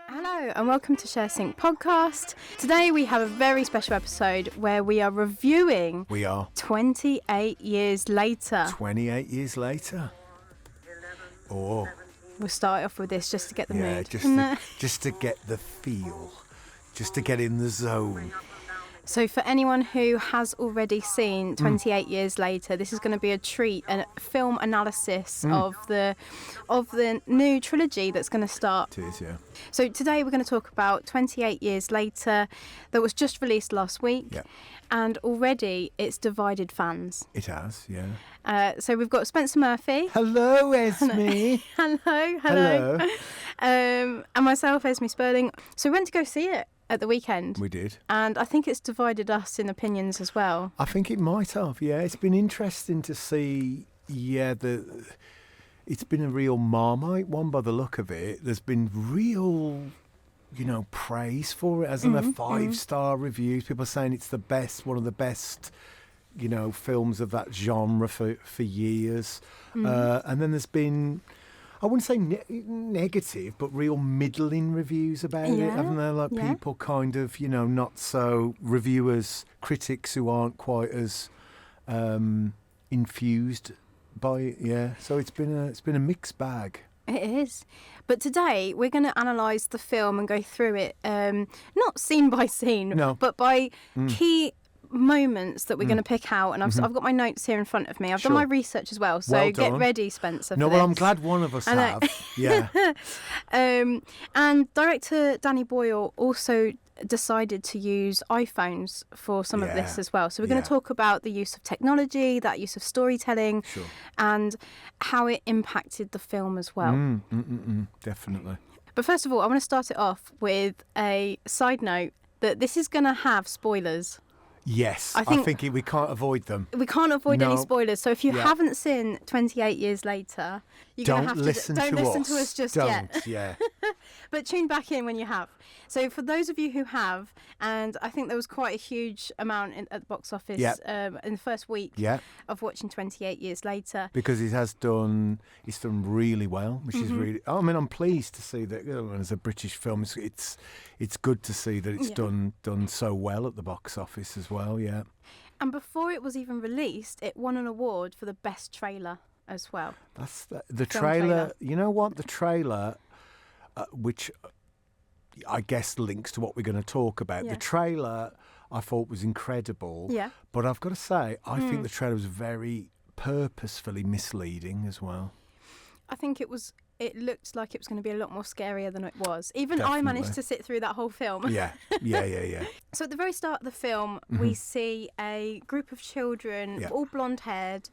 Hello and welcome to Share Sync Podcast. Today we have a very special episode where we are reviewing 28 Years Later. 28 years later. Oh. We'll start off with this just to get the mood. Just to get the feel. Just to get in the zone. So for anyone who has already seen 28 Years Later, this is going to be a treat, a film analysis of the new trilogy that's going to start. It is, yeah. So today we're going to talk about 28 Years Later that was just released last week. Yeah. And already it's divided fans. It has, yeah. So we've got Spencer Murphy. Hello, Esme. Hello. And myself, Esme Sperling. So we went to go see it at the weekend. We did. And I think it's divided us in opinions as well. I think it might have, yeah. It's been interesting to see, it's been a real Marmite one by the look of it. There's been real, praise for it, hasn't there? 5-star reviews. People are saying it's the best, one of the best, films of that genre for years. And then there's been, I wouldn't say negative, but real middling reviews about it, haven't there? Like people kind of, not so reviewers, critics who aren't quite as infused by it. Yeah, so it's been a mixed bag. It is. But today we're going to analyse the film and go through it, not scene by scene, but by key moments that we're going to pick out, and I've got my notes here in front of me. I've done my research as well, so get ready, Spencer. No, well, I'm glad one of us have. Yeah. And director Danny Boyle also decided to use iPhones for some of this as well. So we're going to talk about the use of technology, that use of storytelling, and how it impacted the film as well. Definitely. But first of all, I want to start it off with a side note that this is going to have spoilers. Yes, I think we can't avoid them. We can't avoid any spoilers. So if you haven't seen 28 Years Later, you're going to have to don't listen to us just yet. Yeah. But tune back in when you have. So for those of you who have, and I think there was quite a huge amount at the box office in the first week of watching 28 Years Later. Because it's done really well, which is really. I mean, I'm pleased to see that as a British film, it's good to see that it's done so well at the box office as well. Yeah. And before it was even released, it won an award for the best trailer as well. That's the trailer. You know what? The trailer, which I guess links to what we're going to talk about. Yeah. The trailer I thought was incredible. Yeah. But I've got to say, I think the trailer was very purposefully misleading as well. I think it looked like it was going to be a lot more scarier than it was. Even I managed to sit through that whole film. Yeah. So at the very start of the film, we see a group of children, all blonde-haired,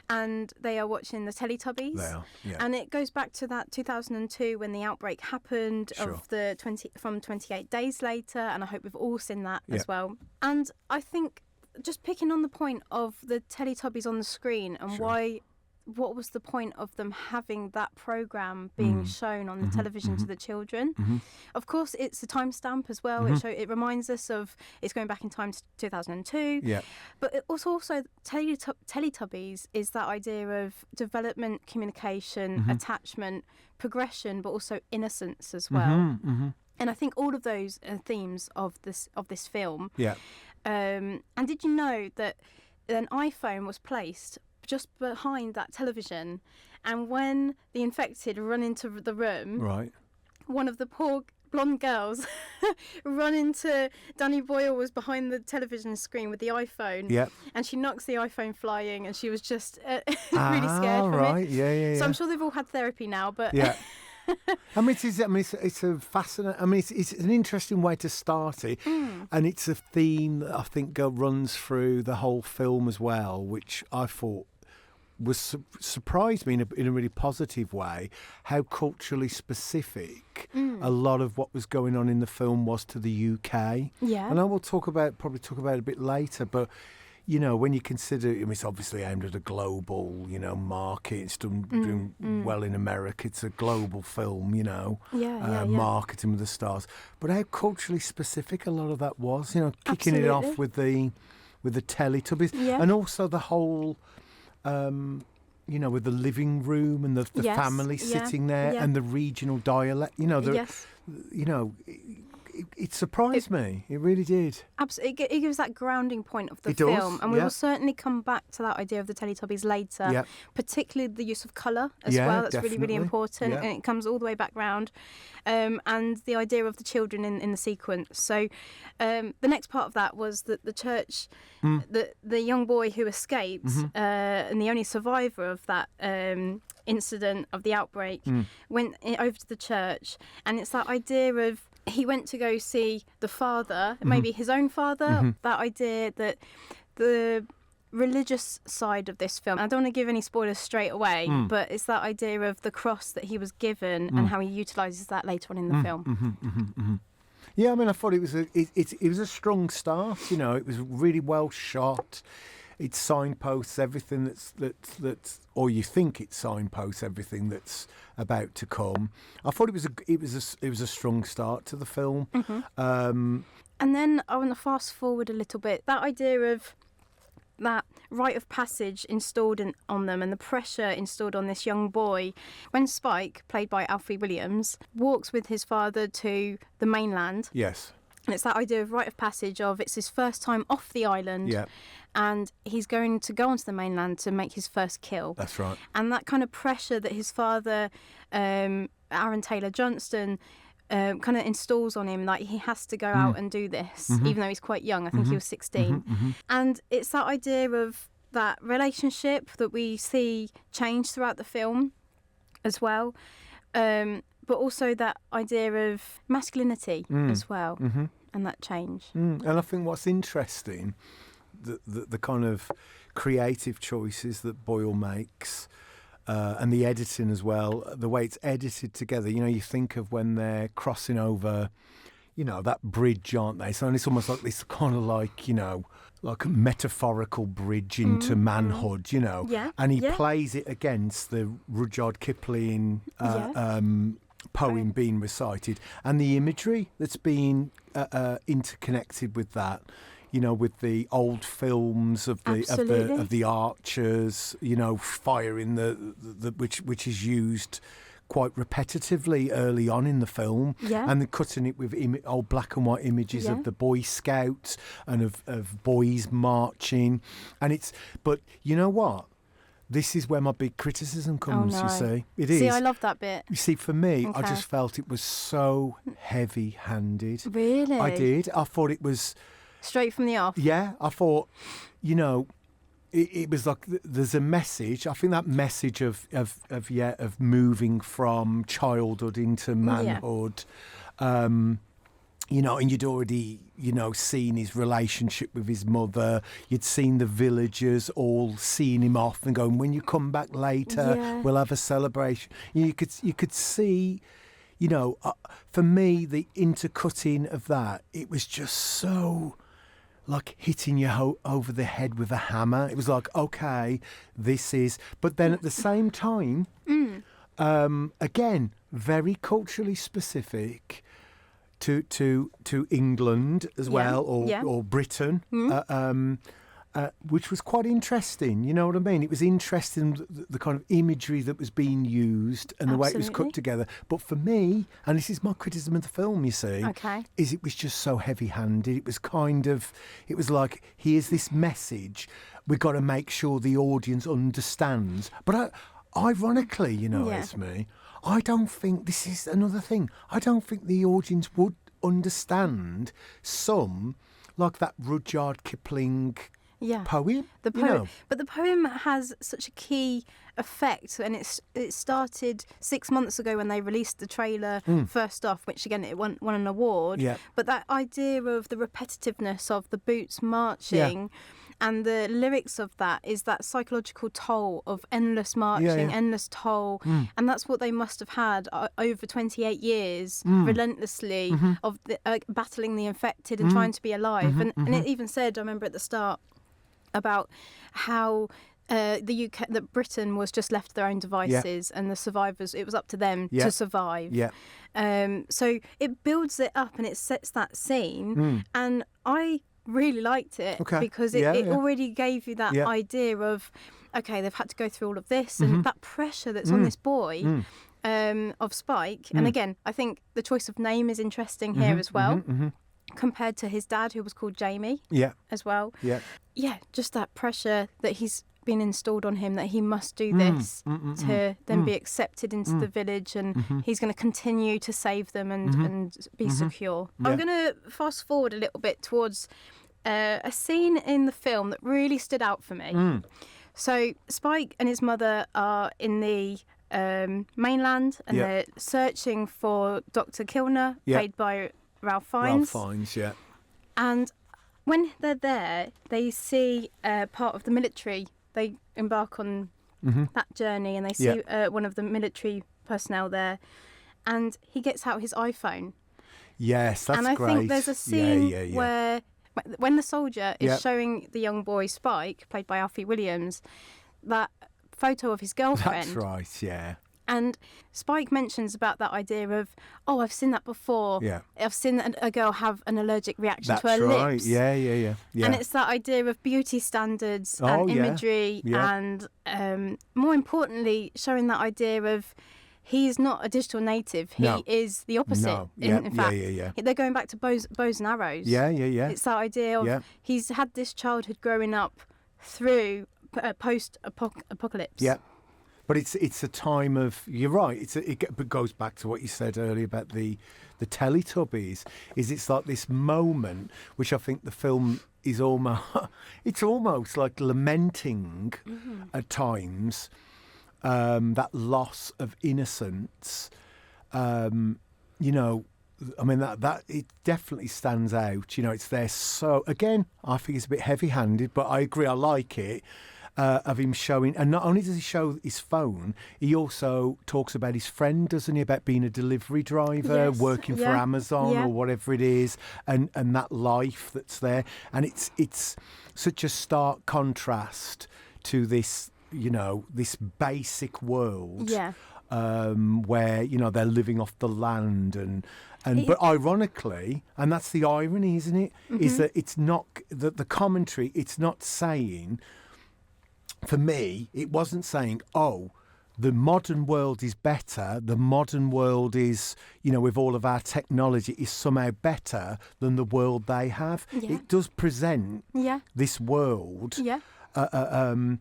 and they are watching the Teletubbies. They are, yeah. And it goes back to that 2002 when the outbreak happened from 28 Days Later, and I hope we've all seen that as well. And I think just picking on the point of the Teletubbies on the screen and what was the point of them having that programme being shown on the television to the children? Of course, it's a timestamp as well. It reminds us of it's going back in time to 2002. Yeah. But it was also Teletubbies is that idea of development, communication, attachment, progression, but also innocence as well. And I think all of those are themes of this film. Yeah. And did you know that an iPhone was placed just behind that television, and when the infected run into the room, one of the poor blonde girls run into Danny Boyle was behind the television screen with the iPhone, and she knocks the iPhone flying, and she was just really scared from it. Yeah. So I'm sure they've all had therapy now, but I mean, it's a fascinating. I mean, it's an interesting way to start it, and it's a theme that I think runs through the whole film as well, which I thought surprised me in a really positive way. How culturally specific a lot of what was going on in the film was to the UK. Yeah, and I will probably talk about it a bit later, but. When you consider, it's obviously aimed at a global, market. It's doing well in America. It's a global film, marketing with the stars. But how culturally specific a lot of that was, kicking it off with the Teletubbies, and also the whole you know, with the living room and the family sitting there and the regional dialect, you know, you know, it surprised me. It really did. Absolutely. It gives that grounding point of the film. And we will certainly come back to that idea of the Teletubbies later, particularly the use of colour as well. That's definitely. Really, really important. And it comes all the way back round. And the idea of the children in the sequence. So the next part of that was that the church, the young boy who escaped and the only survivor of that incident of the outbreak went over to the church. And it's that idea of he went to go see the father, maybe his own father, that idea that the religious side of this film, I don't want to give any spoilers straight away, but it's that idea of the cross that he was given and how he utilises that later on in the film. Yeah, I mean, I thought it was a strong start, you know, it was really well shot. It signposts everything that's or you think it signposts everything that's about to come. I thought it was a strong start to the film. And then I want to fast forward a little bit. That idea of that rite of passage installed on them and the pressure installed on this young boy. When Spike, played by Alfie Williams, walks with his father to the mainland. Yes. And it's that idea of rite of passage of it's his first time off the island. Yeah. And he's going to go onto the mainland to make his first kill. That's right. And that kind of pressure that his father, Aaron Taylor Johnston, kind of installs on him, like he has to go out and do this, even though he's quite young. I think he was 16. And it's that idea of that relationship that we see change throughout the film as well. But also that idea of masculinity as well, and that change. And I think what's interesting, the kind of creative choices that Boyle makes, and the editing as well, the way it's edited together. You know, you think of when they're crossing over, you know, that bridge, aren't they? So it's almost like this kind of like, you know, like a metaphorical bridge into manhood, you know. Yeah. And he plays it against the Rudyard Kipling poem being recited, and the imagery that's being interconnected with that. You know, with the old films of the archers, you know, firing the which is used quite repetitively early on in the film, and then cutting it with old black and white images of the Boy Scouts and of boys marching, but you know what? This is where my big criticism comes, you see. It is. See, I love that bit. You see, for me, I just felt it was so heavy-handed. Really? I did. I thought it was... Straight from the off. Yeah, I thought, you know, it was like there's a message. I think that message of moving from childhood into manhood, you know, and you'd already, you know, seen his relationship with his mother. You'd seen the villagers all seeing him off and going, when you come back later, we'll have a celebration. You could see... You know, for me, the intercutting of that, it was just so like hitting you over the head with a hammer. It was like, okay, this is... But then at the same time, again, very culturally specific to England as well, or Britain. Which was quite interesting, you know what I mean? It was interesting, the kind of imagery that was being used and the way it was cut together. But for me, and this is my criticism of the film, you see, is it was just so heavy-handed. It was it was like, here's this message, we've got to make sure the audience understands. But ironically, you know, Esme, I don't think, this is another thing, I don't think the audience would understand some, like that Rudyard Kipling... poem. The poem, you know. But the poem has such a key effect, and it started 6 months ago when they released the trailer first off, which again it won an award. Yeah. But that idea of the repetitiveness of the boots marching, and the lyrics of that is that psychological toll of endless marching, endless toll, and that's what they must have had over 28 years, relentlessly of battling the infected and trying to be alive. And it even said, I remember at the start, about how the UK, that Britain was just left to their own devices, and the survivors, it was up to them to survive. So it builds it up and it sets that scene, and I really liked it because it already gave you that idea of okay, they've had to go through all of this, and that pressure that's on this boy of Spike. And again, I think the choice of name is interesting here as well, compared to his dad, who was called Jamie. Yeah. As well. Yeah. Yeah, just that pressure that he's been installed on him, that he must do this to then be accepted into the village, and he's going to continue to save them and be secure. Yeah. I'm going to fast forward a little bit towards a scene in the film that really stood out for me. So Spike and his mother are in the mainland, and they're searching for Dr. Kilner, played by Ralph Fiennes. Ralph Fiennes, yeah. And when they're there, they see part of the military. They embark on that journey, and they see one of the military personnel there, and he gets out his iPhone. Yes, that's great. And I think there's a scene where when the soldier is showing the young boy Spike, played by Alfie Williams, that photo of his girlfriend. That's right, yeah. And Spike mentions about that idea of, oh, I've seen that before. Yeah. I've seen a girl have an allergic reaction to her lips. Yeah. And it's that idea of beauty standards and imagery and, more importantly, showing that idea of he is not a digital native. He is the opposite. No. In fact, they're going back to bows and arrows. Yeah. It's that idea of he's had this childhood growing up through post-apocalypse. Yeah. But it's a time of, you're right, it goes back to what you said earlier about the Teletubbies, it's like this moment, which I think the film is almost like lamenting at times, that loss of innocence. You know, I mean, that it definitely stands out. You know, it's there. So, again, I think it's a bit heavy-handed, but I agree, I like it. Of him showing, and not only does he show his phone, he also talks about his friend, doesn't he, about being a delivery driver, working for Amazon or whatever it is, and that life that's there. And it's such a stark contrast to this, you know, this basic world where, you know, they're living off the land but ironically, and that's the irony, isn't it, is that it's not, the commentary, it's not saying, for me, it wasn't saying, oh, the modern world is better, the modern world is, you know, with all of our technology, is somehow better than the world they have. Yeah. It does present this world. Yeah. And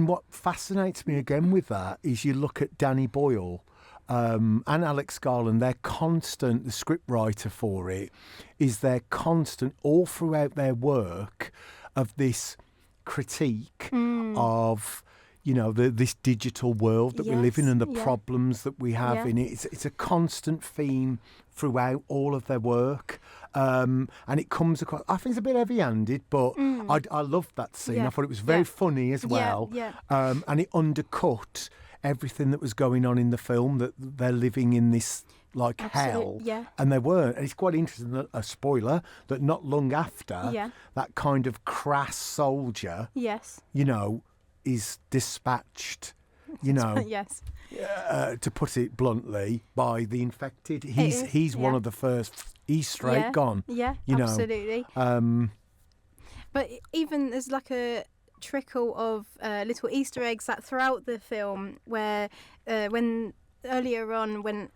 what fascinates me again with that is you look at Danny Boyle and Alex Garland, they're constant, the scriptwriter for it, is their constant, all throughout their work, of this critique of, you know, this digital world that we live in and the problems that we have in it. It's a constant theme throughout all of their work, and it comes across, I think it's a bit heavy-handed, but I loved that scene. I thought it was very funny as well, and it undercut everything that was going on in the film, that they're living in this like hell, and they weren't. And it's quite interesting that a spoiler that not long after that kind of crass soldier, you know, is dispatched, you know, to put it bluntly, by the infected. He's one of the first. He's straight gone. Yeah, you absolutely. Know. But even there's like a trickle of little Easter eggs that throughout the film, where when earlier on when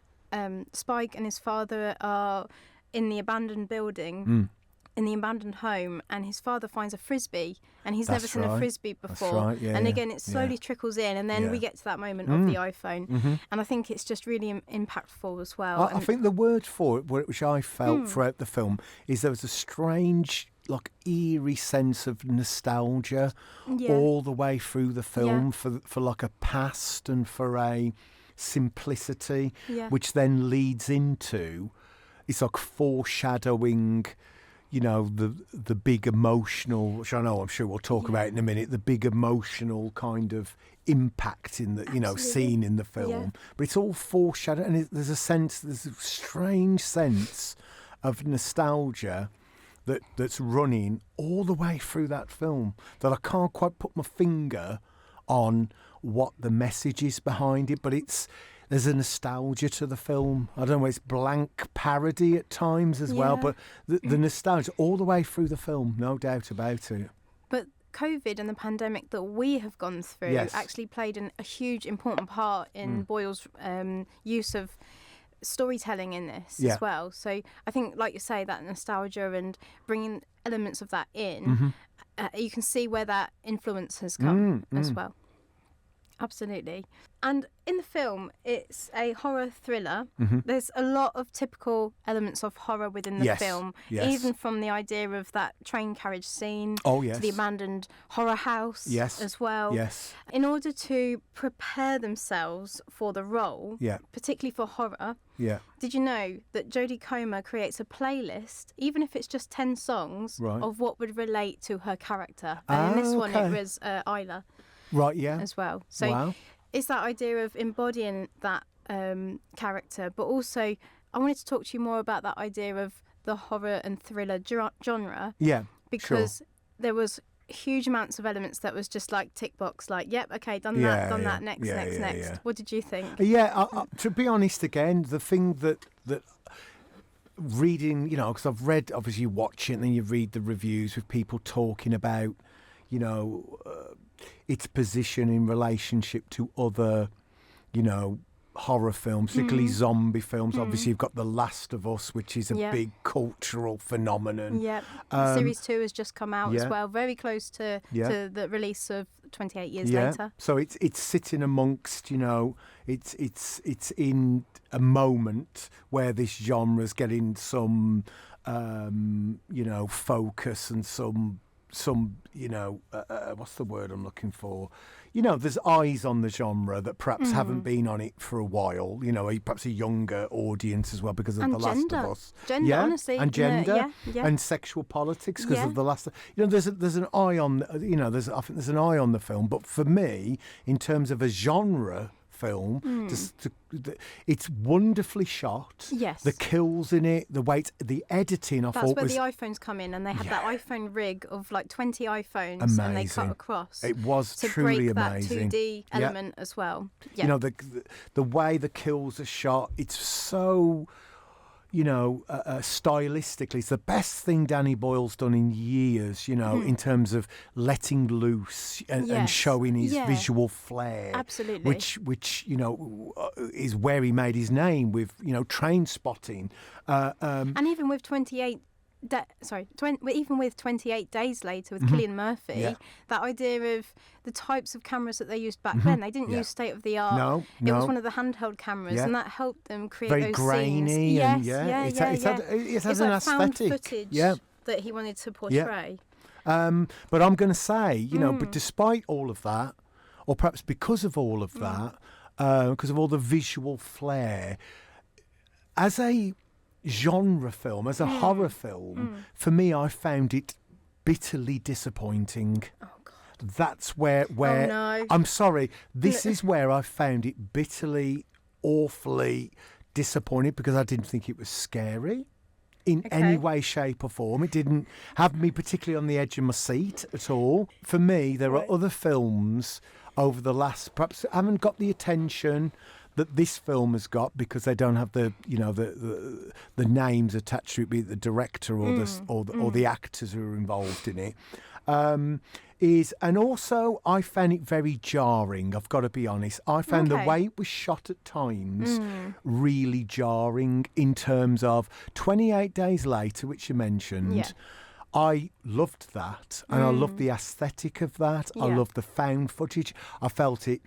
Spike and his father are in the abandoned building, in the abandoned home, and his father finds a frisbee, and he's never seen a frisbee before. That's right, and again, it slowly trickles in, and then we get to that moment of the iPhone, and I think it's just really impactful as well. I think the word for it, which I felt throughout the film, is there was a strange, like, eerie sense of nostalgia all the way through the film for like a past and for a simplicity, which then leads into, it's like foreshadowing, you know, the big emotional, which I'm sure we'll talk about in a minute, the big emotional kind of impact in the, you know, scene in the film. But it's all foreshadowing, and there's a strange sense of nostalgia that's running all the way through that film, that I can't quite put my finger on what the message is behind it, but there's a nostalgia to the film. I don't know, it's blank parody at times as well, but the nostalgia all the way through the film, no doubt about it. But COVID and the pandemic that we have gone through actually played a huge important part in Boyle's use of storytelling in this as well. So I think, like you say, that nostalgia and bringing elements of that in, you can see where that influence has come as well. Absolutely. And in the film, it's a horror thriller. There's a lot of typical elements of horror within the film, even from the idea of that train carriage scene to the abandoned horror house as well. In order to prepare themselves for the role, particularly for horror, did you know that Jodie Comer creates a playlist, even if it's just 10 songs, of what would relate to her character? And in this one, it was Isla. As well. So it's that idea of embodying that character, but also I wanted to talk to you more about that idea of the horror and thriller genre. Because there was huge amounts of elements that was just like tick box, like, yep, okay, done that, next. What did you think? To be honest, again, the thing that reading, because I've read, obviously you watch it and then you read the reviews with people talking about, its position in relationship to other, horror films, particularly zombie films. Obviously, you've got The Last of Us, which is a big cultural phenomenon. Series 2 has just come out as well, very close to the release of 28 years later. So it's sitting amongst, it's in a moment where this genre's getting some, focus and some what's the word I'm looking for? There's eyes on the genre that perhaps haven't been on it for a while. Perhaps a younger audience as well because of The Last of Us. Gender, honestly, and gender, and sexual politics because of The Last. There's an eye on. I think there's an eye on the film. But for me, in terms of a genre film, it's wonderfully shot. The kills in it, the editing, That's where the iPhones come in, and they had that iPhone rig of like 20 iPhones, and they cut across. It was to truly break amazing. That 2D element as well. The way the kills are shot, it's so. Stylistically, it's the best thing Danny Boyle's done in years, in terms of letting loose and showing his visual flair. Absolutely. Which is where he made his name with, train spotting. And even with 28 even with 28 Days Later with Cillian Murphy, that idea of the types of cameras that they used back then, they didn't use state of the art. No. It was one of the handheld cameras, and that helped them create very those grainy scenes. It has an like found aesthetic. Footage that he wanted to portray. But I'm going to say, but despite all of that, or perhaps because of all of that, because of all the visual flair, as a genre film, as a horror film, for me, I found it bitterly disappointing. Oh, God. That's where oh, no. I'm sorry, this is where I found it bitterly, awfully disappointed because I didn't think it was scary in any way, shape or form. It didn't have me particularly on the edge of my seat at all. For me, there are other films over the last, perhaps haven't got the attention that this film has got because they don't have the the names attached to it, be it the director or the actors who are involved in it. And also I found it very jarring. I've got to be honest. I found the way it was shot at times really jarring in terms of 28 Days Later, which you mentioned. Yeah. I loved that, and I loved the aesthetic of that. I loved the found footage. I felt it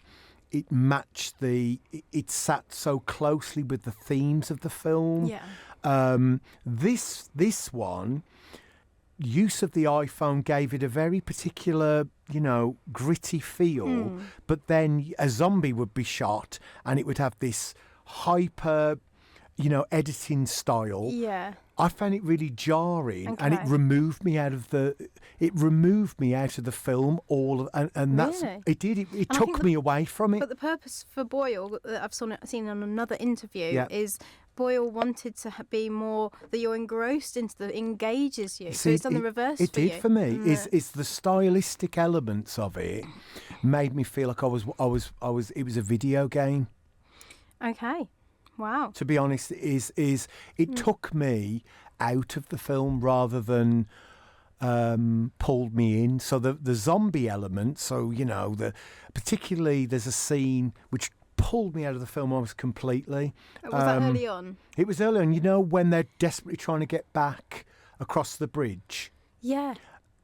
matched it sat so closely with the themes of the film. This one, use of the iPhone gave it a very particular, gritty feel. But then a zombie would be shot and it would have this hyper, editing style. I found it really jarring, and it removed me out of the film. And that's really? It did. It took me away from it. But the purpose for Boyle that I've seen on another interview is Boyle wanted to be more that you're engrossed into engages you. So he's done the reverse. It did for me. Is the stylistic elements of it made me feel like I was. It was a video game. Okay. Wow. To be honest, it took me out of the film rather than pulled me in. So the zombie element, so, particularly there's a scene which pulled me out of the film almost completely. Was that early on? It was early on, when they're desperately trying to get back across the bridge. Yeah.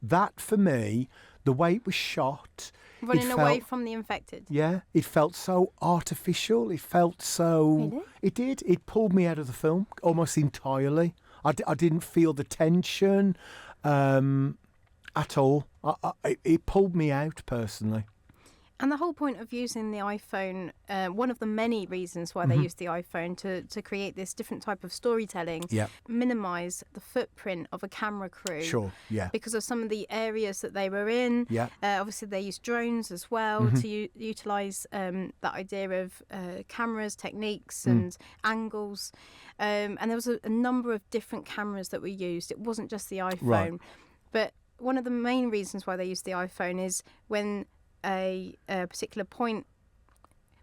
That, for me, the way it was shot... Running away from the infected. Yeah, it felt so artificial. It felt so... Really? It did. It pulled me out of the film almost entirely. I didn't feel the tension at all. It pulled me out, personally. And the whole point of using the iPhone, one of the many reasons why they used the iPhone to create this different type of storytelling, minimise the footprint of a camera crew. Sure, yeah. Because of some of the areas that they were in. Yeah. Obviously, they used drones as well to utilise that idea of cameras, techniques and angles. And there was a number of different cameras that were used. It wasn't just the iPhone. Right. But one of the main reasons why they used the iPhone is when a particular point,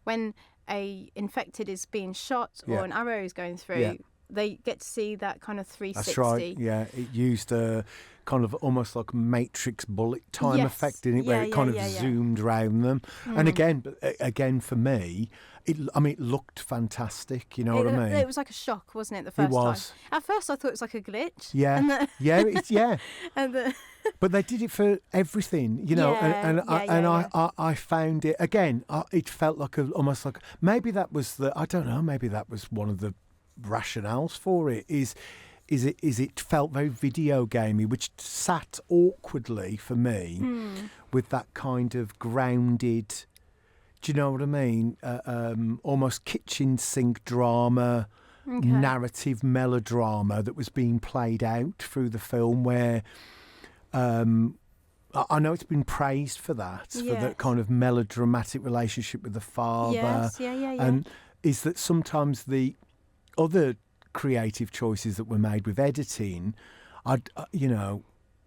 when a infected is being shot or an arrow is going through, they get to see that kind of 360. That's right, yeah. It used a kind of almost like Matrix bullet time effect in it, where it kind of zoomed around them. And again, for me, it looked fantastic, you know what I mean? It was like a shock, wasn't it, the first time? At first I thought it was like a glitch. Yeah, But they did it for everything, I found it, again, it felt like almost like, maybe that was one of the rationales for it, is it felt very video gamey, which sat awkwardly for me with that kind of grounded, do you know what I mean? Almost kitchen sink drama, narrative melodrama that was being played out through the film, where I know it's been praised for that, for that kind of melodramatic relationship with the father. Yes, And is that sometimes the other creative choices that were made with editing,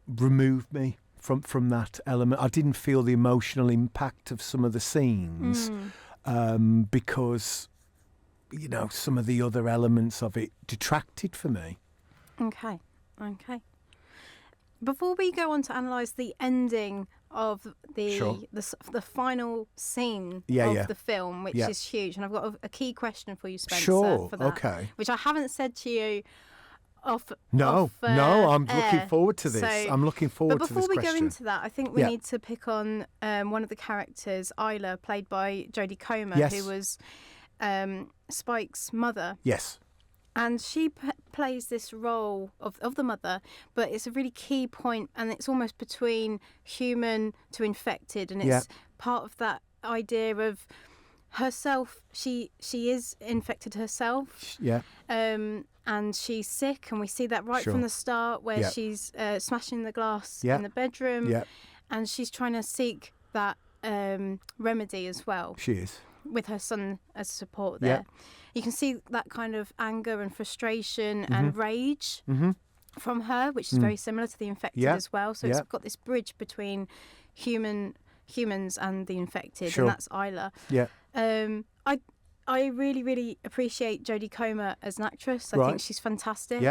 removed me from that element. I didn't feel the emotional impact of some of the scenes because, some of the other elements of it detracted for me. Okay. Before we go on to analyse the ending of the final scene of the film, which is huge, and I've got a key question for you, Spencer, for that, which I haven't said to you off. No, I'm looking forward to this. I'm looking forward to this question. But before we go into that, I think we need to pick on one of the characters, Isla, played by Jodie Comer, who was Spike's mother. Yes. And she plays this role of the mother, but it's a really key point, and it's almost between human to infected, and it's part of that idea of herself. She is infected herself, and she's sick, and we see that right from the start, where she's smashing the glass in the bedroom, and she's trying to seek that remedy as well. She is. With her son as support there. You can see that kind of anger and frustration and rage from her, which is very similar to the infected as well. So it's got this bridge between humans and the infected, and that's Isla. I really, really appreciate Jodie Comer as an actress. I think she's fantastic.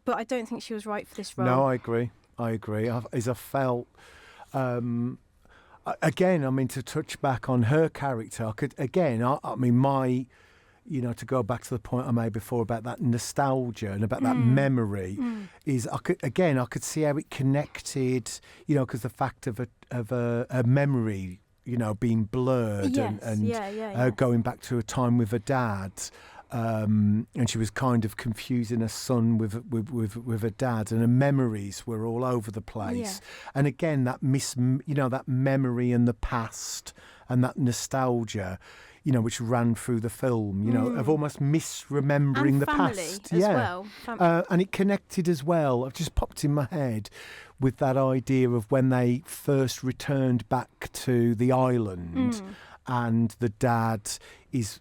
But I don't think she was right for this role. No, I agree. As I felt... again, to touch back on her character, to go back to the point I made before about that nostalgia and about that memory, is I could see how it connected, because the fact of a memory, being blurred and going back to a time with her dad. And she was kind of confusing her son with her dad, and her memories were all over the place. And again, that that memory and the past and that nostalgia, which ran through the film, of almost misremembering and the family past. As well. And it connected as well. I've just popped in my head with that idea of when they first returned back to the island, and the dad is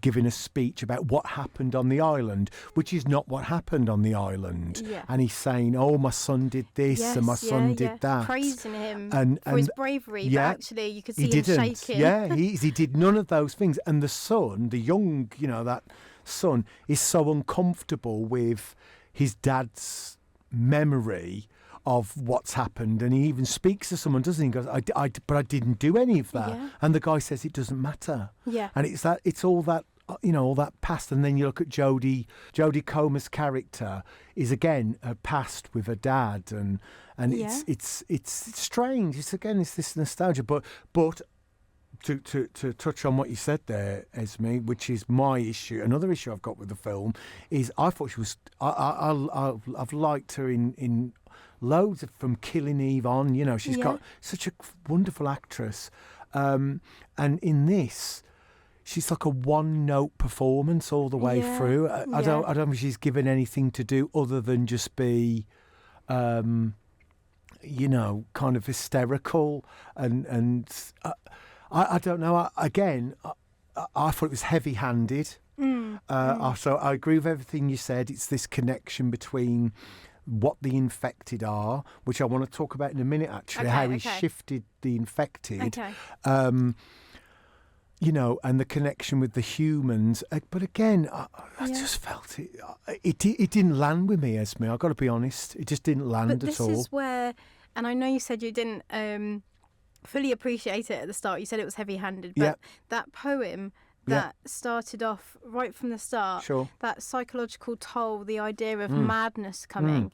giving a speech about what happened on the island, which is not what happened on the island. And he's saying, oh, my son did this and my son did that. Praising him for his bravery, but actually you could see him shaking. He did none of those things. And the son, the young, that son, is so uncomfortable with his dad's memory of what's happened, and he even speaks to someone, doesn't he? He goes, but I didn't do any of that. Yeah. And the guy says it doesn't matter. Yeah. And it's all that, all that past. And then you look at Jodie Comer's character is again a past with her dad, and it's strange. It's this nostalgia, but to touch on what you said there, Esme, which is my issue. Another issue I've got with the film is I thought she was. I've liked her in loads from Killing Eve on. She's got such a wonderful actress, and in this, she's like a one-note performance all the way through. I don't think she's given anything to do other than just be, kind of hysterical and. I don't know. I thought it was heavy-handed. So I agree with everything you said. It's this connection between what the infected are, which I want to talk about in a minute, actually, how he shifted the infected, and the connection with the humans. But again, I just felt it didn't land with me, Esme. I've got to be honest. It just didn't land at all. This is where, and I know you said you didn't... fully appreciate it at the start. You said it was heavy-handed, but that poem that started off right from the start, that psychological toll, the idea of madness coming,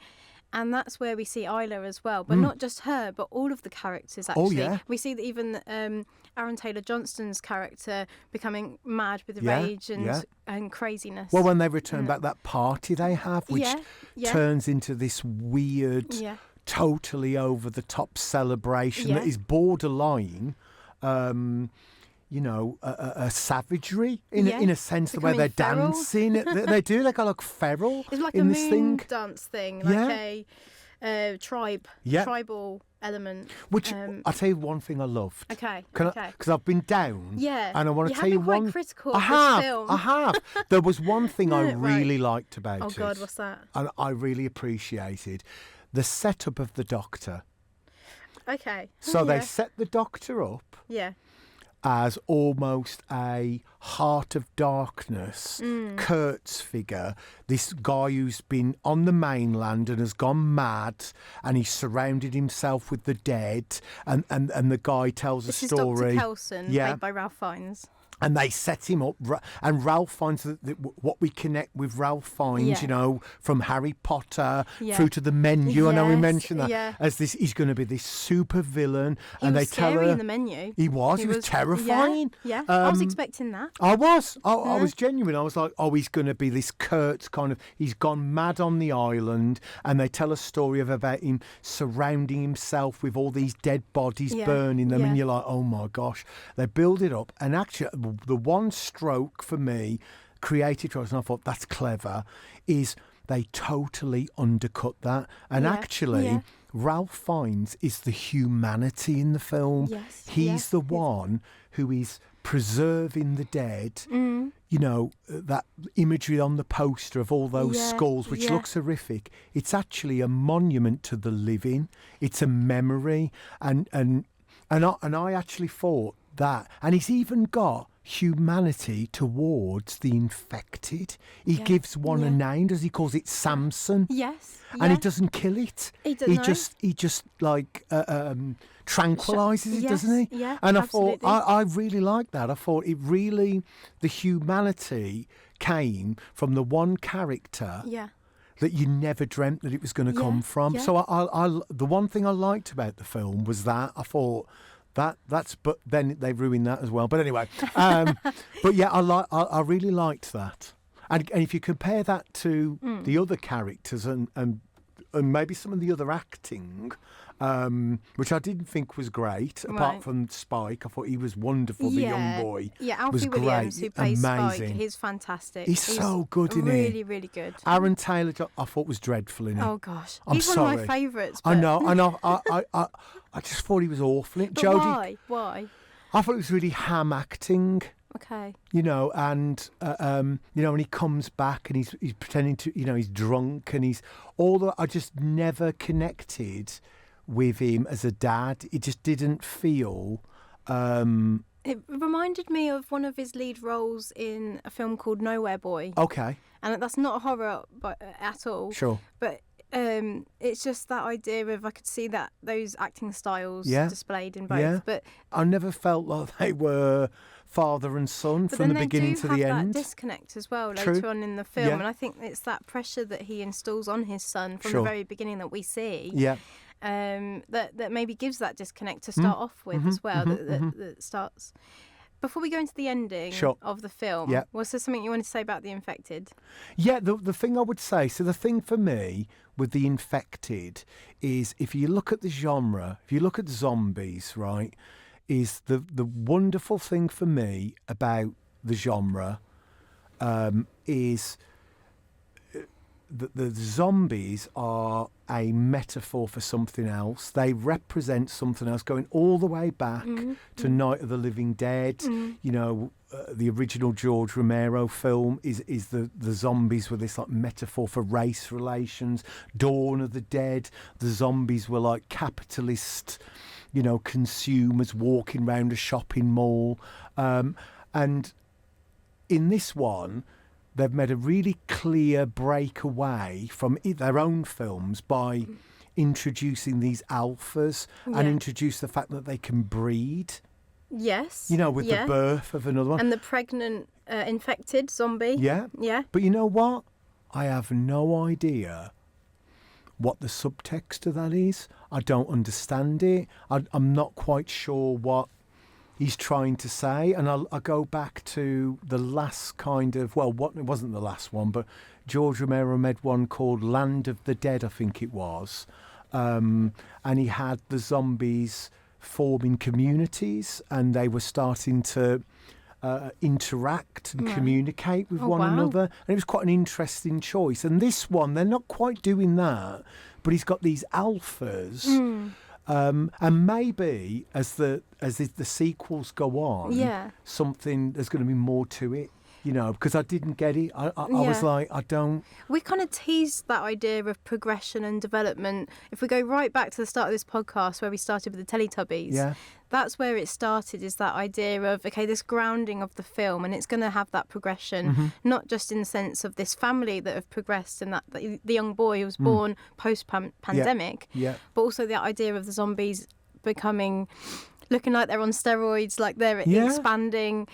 and that's where we see Isla as well, but not just her, but all of the characters actually. We see that even Aaron Taylor-Johnston's character becoming mad with rage and craziness. Well, when they return back, that party they have, which turns into this weird... totally over the top celebration that is borderline, a savagery in a sense, the way they're feral. dancing. they do. They got like feral. It's like in a this moon thing. dance thing, like a tribal element. Which I'll tell you one thing I loved. Okay. Because I've been down. Yeah. And I want to tell you one. one. Critical I of have. this film. I have. There was one thing I really liked about it. Oh God, what's that? And I really appreciated the setup of the Doctor. Okay. So they set the Doctor up as almost a Heart of Darkness, Kurt's figure, this guy who's been on the mainland and has gone mad, and he's surrounded himself with the dead, and the guy tells a story. This is Dr. Kelson, played by Ralph Fiennes. And they set him up, and Ralph Fiennes, what we connect with Ralph Fiennes, from Harry Potter through to the Menu. I know we mentioned that as this. He's going to be this super villain, and they tell her in the Menu. He was terrifying. Yeah, I was expecting that. I was. I was genuine. I was like, he's going to be this Kurt kind of. He's gone mad on the island, and they tell a story about him surrounding himself with all these dead bodies, burning them, and you're like, oh my gosh. They build it up, and actually, the one stroke for me, creative choice, and I thought that's clever, is they totally undercut that. And actually, Ralph Fiennes is the humanity in the film. Yes, He's the one who is preserving the dead. That imagery on the poster of all those skulls, which looks horrific. It's actually a monument to the living. It's a memory. And I actually thought that. And he's even got humanity towards the infected. He gives one a name, does he? Calls it Samson. Yes. And he doesn't kill it. He doesn't. He just like tranquilizes it, doesn't he? Yeah. And absolutely. I thought I really liked that. I thought it really, the humanity came from the one character that you never dreamt that it was going to come from. So I the one thing I liked about the film was that I thought but then they ruined that as well. But anyway, but yeah, I really liked that. And if you compare that to the other characters and maybe some of the other acting, which I didn't think was great, apart from Spike. I thought he was wonderful, the young boy. Yeah, Alfie was Williams, great, who plays amazing. Spike, he's fantastic. He's so good, isn't he? Really, really good. Aaron Taylor, I thought was dreadful in it. Oh, gosh. He's one of my favourites. I know. I just thought he was awful in it. But Jodie, why? I thought it was really ham acting. Okay. And when he comes back and he's pretending to, he's drunk and I just never connected with him as a dad. It just didn't feel. It reminded me of one of his lead roles in a film called Nowhere Boy. Okay. And that's not horror at all. Sure. But It's just that idea of I could see that those acting styles displayed in both. Yeah. But I never felt like they were father and son from the beginning to the end. But then they do have that disconnect as well later on in the film, and I think it's that pressure that he installs on his son from the very beginning that we see. Yeah. That maybe gives that disconnect to start off with as well. That starts. Before we go into the ending of the film, was there something you wanted to say about The Infected? Yeah, the thing I would say, so the thing for me with The Infected is if you look at the genre, if you look at zombies, right, is the wonderful thing for me about the genre is that the zombies are a metaphor for something else. They represent something else, going all the way back to Night of the Living Dead. You know, the original George Romero film is the zombies were this like metaphor for race relations. Dawn of the Dead, the zombies were like capitalist, you know, consumers walking around a shopping mall. And in this one, they've made a really clear breakaway from their own films by introducing these alphas and introduce the fact that they can breed. Yes. You know, with the birth of another one. And the pregnant infected zombie. Yeah. Yeah. But you know what? I have no idea what the subtext of that is. I don't understand it. I'm not quite sure what he's trying to say, and I'll go back to the last kind of, well, it wasn't the last one, but George Romero made one called Land of the Dead, I think it was, and he had the zombies forming communities, and they were starting to interact and communicate with one another, and it was quite an interesting choice. And this one, they're not quite doing that, but he's got these alphas. And maybe as the sequels go on, there's going to be more to it, you know, because I didn't get it. I was like, I don't. We kind of teased that idea of progression and development. If we go right back to the start of this podcast where we started with the Teletubbies, that's where it started, is that idea of, okay, this grounding of the film, and it's going to have that progression, not just in the sense of this family that have progressed and that the young boy who was born post-pandemic, but also the idea of the zombies looking like they're on steroids, like they're expanding,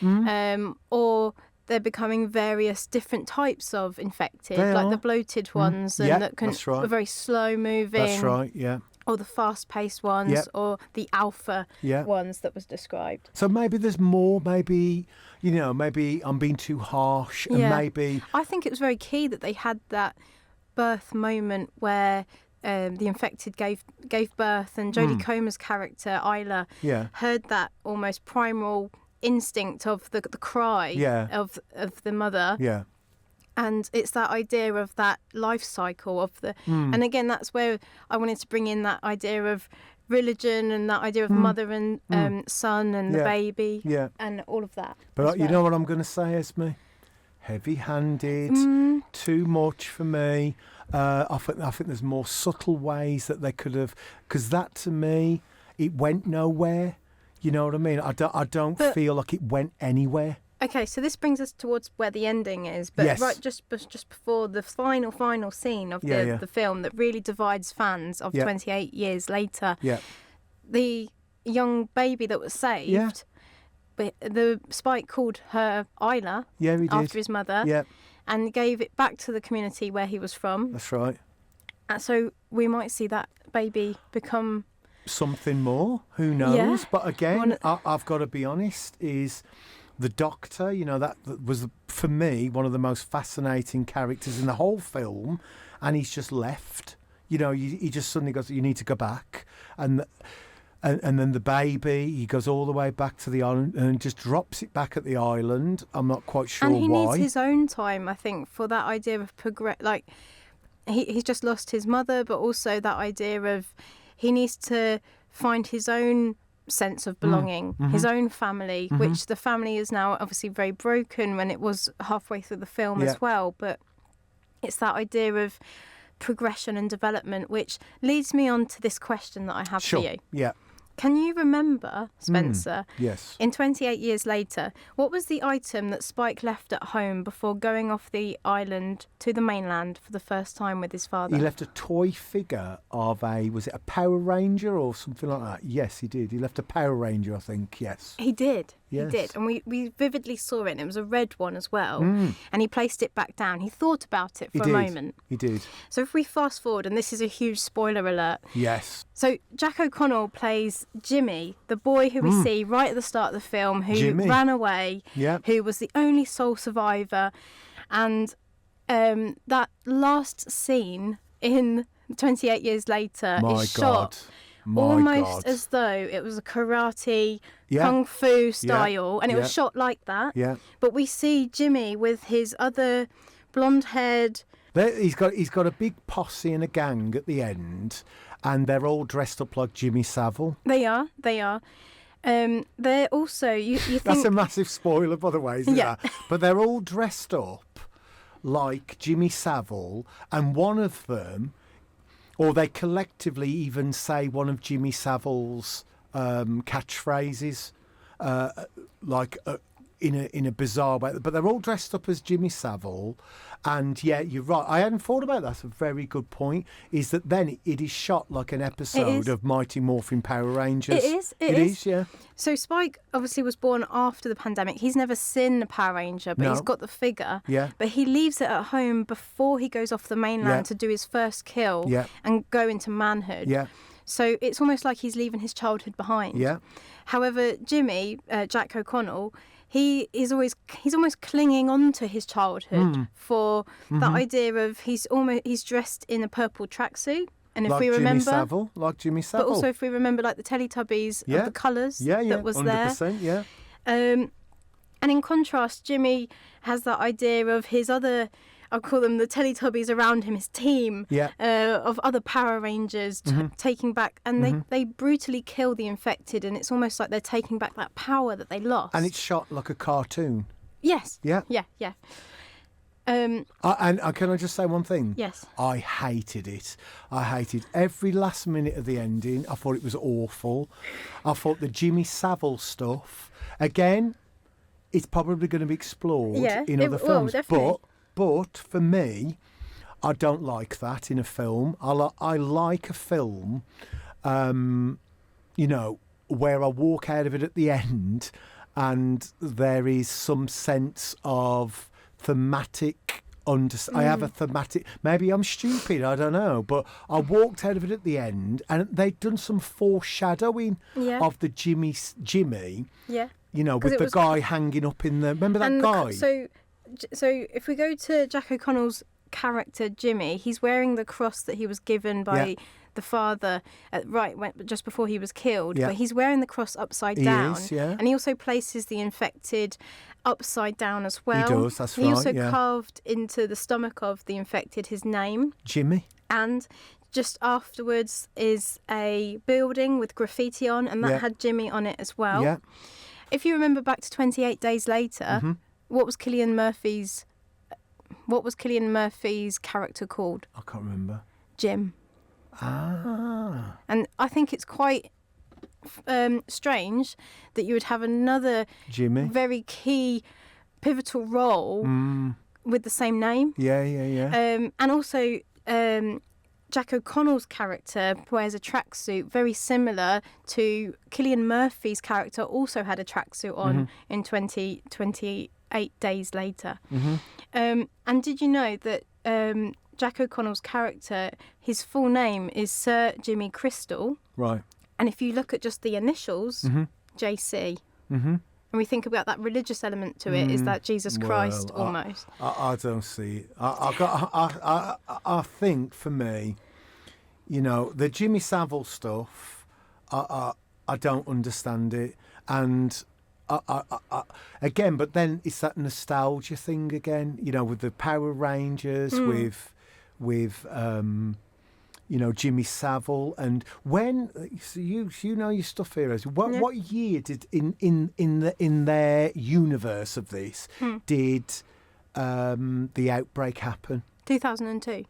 or they're becoming various different types of infected, like the bloated ones, and that are very slow moving. That's right, yeah. Or the fast-paced ones, or the alpha ones that was described. So maybe there's more. Maybe, you know, maybe I'm being too harsh, and maybe I think it was very key that they had that birth moment where the infected gave birth, and Jodie Comer's character Isla heard that almost primal instinct of the cry of the mother. Yeah. And it's that idea of that life cycle of the, and again, that's where I wanted to bring in that idea of religion and that idea of mother and son and the baby, and all of that. But you know what I'm going to say, Esme? Heavy-handed, too much for me. I think there's more subtle ways that they could have, because that to me, it went nowhere. You know what I mean? I don't feel like it went anywhere. Okay, so this brings us towards where the ending is, but right just before the final scene of the film that really divides fans of 28 years later. Yeah. The young baby that was saved, but the Spike called her Isla after his mother, and gave it back to the community where he was from. That's right. And so we might see that baby become something more. Who knows? But again, I've got to be honest, is the doctor, you know, that was, for me, one of the most fascinating characters in the whole film, and he's just left. You know, he just suddenly goes, you need to go back. And then the baby, he goes all the way back to the island and just drops it back at the island. I'm not quite sure why. And he needs his own time, I think, for that idea of like, he's just lost his mother, but also that idea of he needs to find his own sense of belonging, his own family, which the family is now obviously very broken when it was halfway through the film as well. But it's that idea of progression and development, which leads me on to this question that I have for you. Yeah. Can you remember, Spencer? Yes. In 28 years later, what was the item that Spike left at home before going off the island to the mainland for the first time with his father? He left a toy figure of was it a Power Ranger or something like that? Yes, he did. He left a Power Ranger, I think, yes. He did. Yes. He did. And we vividly saw it. And it was a red one as well. And he placed it back down. He thought about it for a moment. He did. So if we fast forward, and this is a huge spoiler alert. Yes. So Jack O'Connell plays Jimmy, the boy who we see right at the start of the film, who ran away, who was the only sole survivor. And that last scene in 28 years later is shot almost as though it was a karate, kung fu style, and it was shot like that. Yeah. But we see Jimmy with his other blonde-haired... He's got a big posse and a gang at the end, and they're all dressed up like Jimmy Savile. They are. They're also... You think... That's a massive spoiler, by the way, isn't it? But they're all dressed up like Jimmy Savile, and one of them... Or they collectively even say one of Jimmy Savile's catchphrases, in a bizarre way. But they're all dressed up as Jimmy Savile, and yeah, you're right. I hadn't thought about that. That's a very good point. Is that then it is shot like an episode of Mighty Morphin Power Rangers? It is. Yeah. So Spike obviously was born after the pandemic. He's never seen a Power Ranger, but he's got the figure. Yeah. But he leaves it at home before he goes off the mainland to do his first kill and go into manhood. Yeah. So it's almost like he's leaving his childhood behind. Yeah. However, Jimmy, Jack O'Connell, he's almost clinging on to his childhood for that idea of he's dressed in a purple tracksuit. And if we remember, like Jimmy Savile. But also if we remember, like the Teletubbies of the colours that was 100%, there. And in contrast, Jimmy has that idea of his other, I'll call them the Teletubbies around him, his team of other Power Rangers taking back, and they brutally kill the infected, and it's almost like they're taking back that power that they lost. And it's shot like a cartoon. Yes. Yeah. Yeah. Yeah. And can I just say one thing? Yes. I hated it. I hated every last minute of the ending. I thought it was awful. I thought the Jimmy Savile stuff, again, it's probably going to be explored in other films. But for me, I don't like that in a film. I like a film, where I walk out of it at the end and there is some sense of thematic I have a thematic... Maybe I'm stupid, I don't know. But I walked out of it at the end and they'd done some foreshadowing of the Jimmy. Yeah. With the guy hanging up in the... Remember that guy? So if we go to Jack O'Connell's character, Jimmy, he's wearing the cross that he was given by the father just before he was killed. But he's wearing the cross upside down. He is, And he also places the infected upside down as well. He does, that's right. He also carved into the stomach of the infected his name. Jimmy. And just afterwards is a building with graffiti on, and that had Jimmy on it as well. Yeah. If you remember back to 28 Days Later, what was Cillian Murphy's character called? I can't remember. Jim. Ah. And I think it's quite strange that you would have another Jimmy, very key, pivotal role with the same name. Yeah. And also, Jack O'Connell's character wears a tracksuit very similar to Cillian Murphy's character. Also had a tracksuit on in 28 Days Later. And did you know that Jack O'Connell's character, his full name is Sir Jimmy Crystal? Right. And if you look at just the initials, JC, and we think about that religious element to it, is that Jesus Christ almost? I don't see it. I think for me, the Jimmy Savile stuff, I don't understand it, and again, but then it's that nostalgia thing again. With the Power Rangers, with Jimmy Savile, and when you know your stuff here. What year did in their universe of this did the outbreak happen? 2002.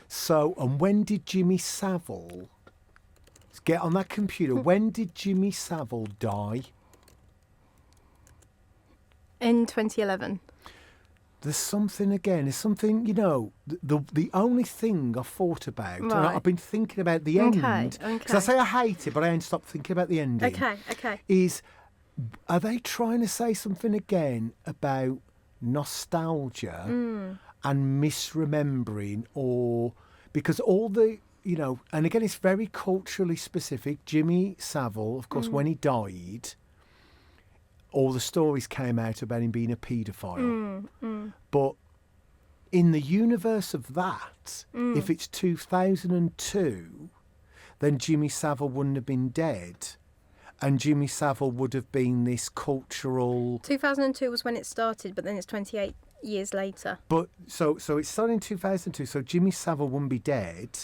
So, and when did Jimmy Savile Get on that computer. When did Jimmy Savile die? In 2011. There's something again. There's something, the only thing I thought about, and I've been thinking about the end. Because I say I hate it, but I ain't stopped thinking about the ending. Okay. Is, are they trying to say something again about nostalgia and misremembering, or because all the, and again, it's very culturally specific. Jimmy Savile, of course, when he died, all the stories came out about him being a paedophile. But in the universe of that, if it's 2002, then Jimmy Savile wouldn't have been dead. And Jimmy Savile would have been this cultural... 2002 was when it started, but then it's 28 years later. But so it started in 2002, so Jimmy Savile wouldn't be dead.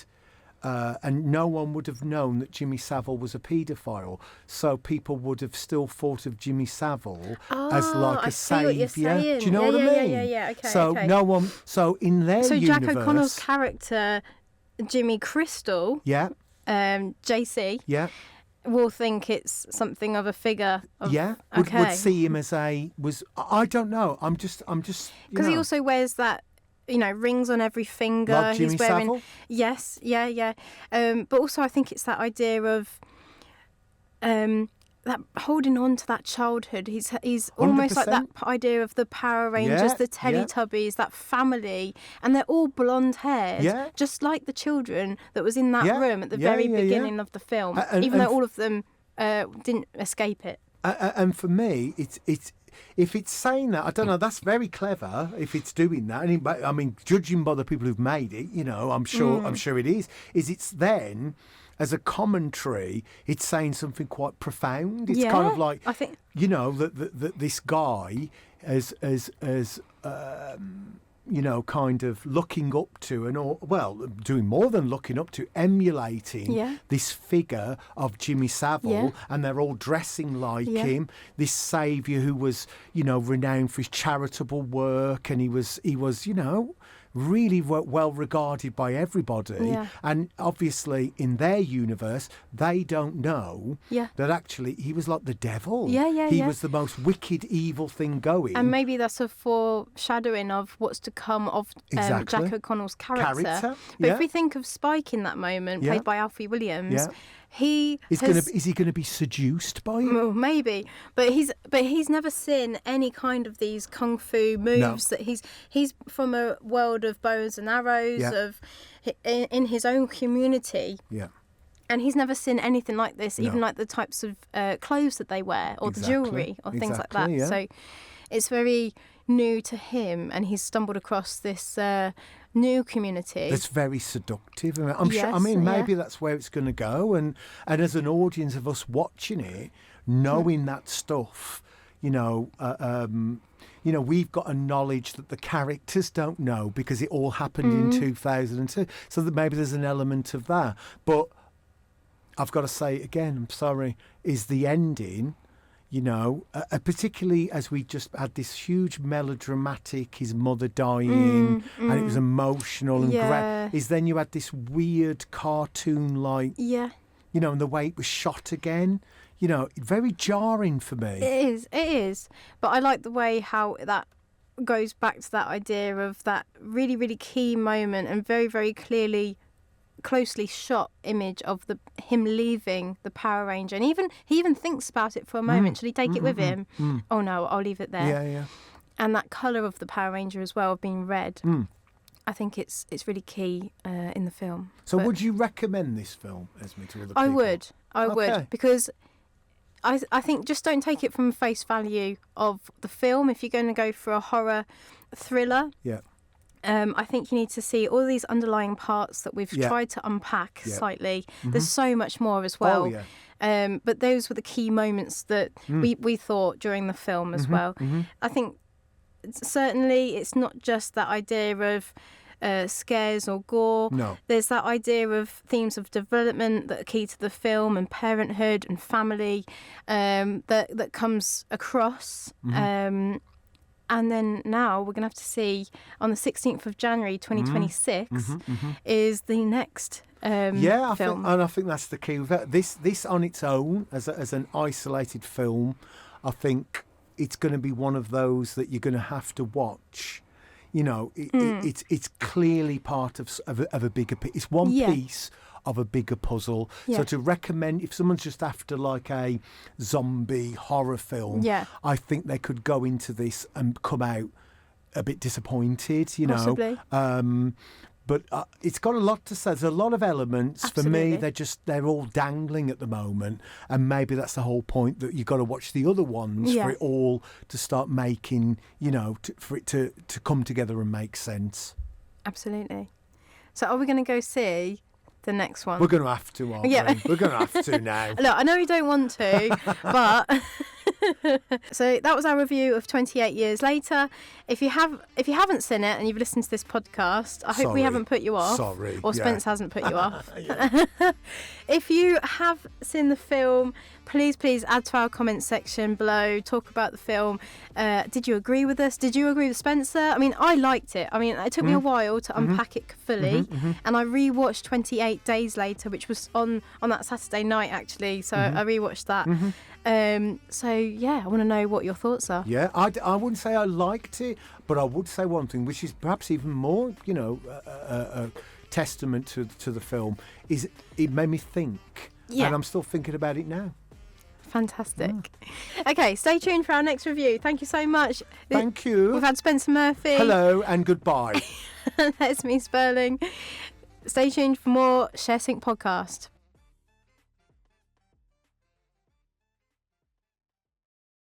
And no one would have known that Jimmy Savile was a paedophile. So people would have still thought of Jimmy Savile as like a saviour. Do you know what I mean? Yeah. Okay. So no one. So in their universe. So Jack O'Connell's character, Jimmy Crystal. Yeah. JC. Yeah. Will think it's something of a figure. Would see him as I don't know. I'm just. Because he also wears that. Rings on every finger. Like Jimmy He's wearing, Savile? Yes, yeah. But also, I think it's that idea of that holding on to that childhood. He's almost like that idea of the Power Rangers, the Teletubbies, that family, and they're all blonde haired, just like the children that was in that room at the very beginning of the film. Even though all of them didn't escape it. And for me, it's. If it's saying that, I don't know, that's very clever if it's doing that. I mean, judging by the people who've made it, I'm sure it is. It's then, as a commentary, it's saying something quite profound. It's kind of like, I think, that this guy as kind of looking up to doing more than looking up to, emulating this figure of Jimmy Savile, and they're all dressing like him, this saviour who was, renowned for his charitable work, and he was, really well regarded by everybody. And obviously in their universe, they don't know that actually he was like the devil. He was the most wicked, evil thing going. And maybe that's a foreshadowing of what's to come of Jack O'Connell's character. But if we think of Spike in that moment, played by Alfie Williams, is he going to be seduced by him? Well, maybe, but he's never seen any kind of these kung fu moves. That he's from a world of bows and arrows, of in his own community. And he's never seen anything like this, even like the types of clothes that they wear, or the jewellery, or things like that. So it's very new to him, and he's stumbled across this new community. That's very seductive. I'm sure. I mean, maybe that's where it's going to go. And as an audience of us watching it, knowing that stuff, we've got a knowledge that the characters don't know because it all happened in 2002. So that maybe there's an element of that. But I've got to say it again, I'm sorry, is the ending, particularly as we just had this huge melodramatic, his mother dying, and it was emotional and is then you had this weird cartoon-like, and the way it was shot again, very jarring for me. It is. But I like the way how that goes back to that idea of that really, really key moment and very, very closely shot image of him leaving the Power Ranger, and he even thinks about it for a moment. Should he take it with him? Oh no, I'll leave it there. And that colour of the Power Ranger as well, being red. I think it's really key in the film. So would you recommend this film, Esme, to other people? I would, because I think just don't take it from face value of the film. If you're going to go for a horror thriller, I think you need to see all these underlying parts that we've tried to unpack slightly. There's so much more as well. But those were the key moments that we thought during the film as well. I think certainly it's not just that idea of scares or gore. No. There's that idea of themes of development that are key to the film, and parenthood and family that comes across. And then now we're going to have to see on the 16th of January 2026 is the next film. I think that's the key. This on its own, as an isolated film, I think it's going to be one of those that you're going to have to watch. You know, it's clearly part of a bigger piece. It's one piece of a bigger puzzle. So to recommend, if someone's just after like a zombie horror film, I think they could go into this and come out a bit disappointed, you know. Possibly. But it's got a lot to say. There's a lot of elements. Absolutely. For me, they're all dangling at the moment. And maybe that's the whole point, that you've got to watch the other ones for it all to start making, you know, for it to come together and make sense. Absolutely. So are we going to go see the next one? We're going to have to, aren't we? We're going to have to now. Look, I know you don't want to, but... So that was our review of 28 Years Later. If you haven't seen it and you've listened to this podcast, I hope we haven't put you off. Sorry. Or Spence hasn't put you off. If you have seen the film, please add to our comments section below. Talk about the film. Did you agree with us? Did you agree with Spencer? I mean, I liked it. I mean, it took me a while to unpack it fully. And I rewatched 28 Days Later, which was on that Saturday night, actually. So I rewatched that. So, yeah, I want to know what your thoughts are. Yeah, I wouldn't say I liked it, but I would say one thing, which is perhaps even more, you know, a testament to the film, is it made me think. And I'm still thinking about it now. Fantastic. Okay, stay tuned for our next review. Thank you so much. Thank you. We've had Spencer Murphy. Hello and goodbye. That's me, Sperling. Stay tuned for more ShareSync podcast.